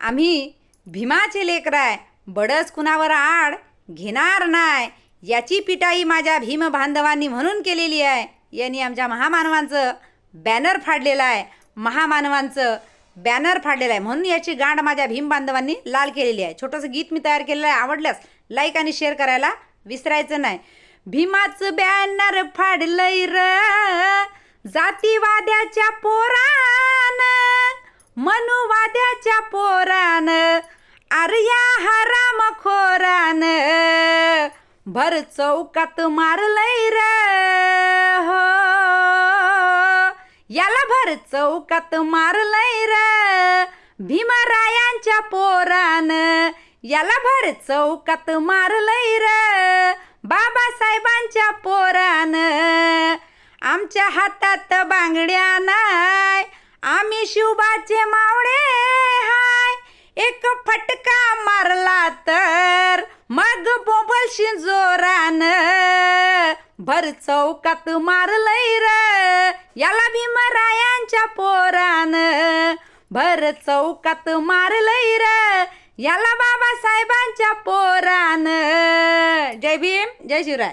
आम्ही भीमाचे लेकराय, बडस कुणावर आड घेणार नाही, याची पिटाई माझ्या भीम बांधवांनी म्हणून केलेली आहे. यांनी आमच्या महामानवांचं बॅनर फाडलेलं आहे, महामानवांचं बॅनर फाडलेलं आहे, म्हणून याची गांड माझ्या भीम बांधवांनी लाल केलेली आहे. छोटंसं गीत मी तयार केलेलं आहे, आवडल्यास लाईक आणि शेअर करायला विसरायचं नाही. भीमाचं बॅनर फाडलंय र जातीवाद्याच्या पोरान, मनुवाद्याच्या पोरान, आर्या हरामखोरान भर चौकात मारलंय र हो, याला भर चौकात मारलंय र भीमरायांच्या पोरान, याला भर चौकात मारलंय र बाबासाहेबांच्या पोरान. आमच्या हातात बांगड्या नाय, आम्ही शिवबाचे मावळे हाय, एक फटका मारला तर मग बोंबलशील जोरान, भर चौकात मारलंय र याला भीमरायांच्या पोरान, भर चौकात मारलंय र याला बाबासाहेबांच्या पोरान. जय भीम, जय शिवराय.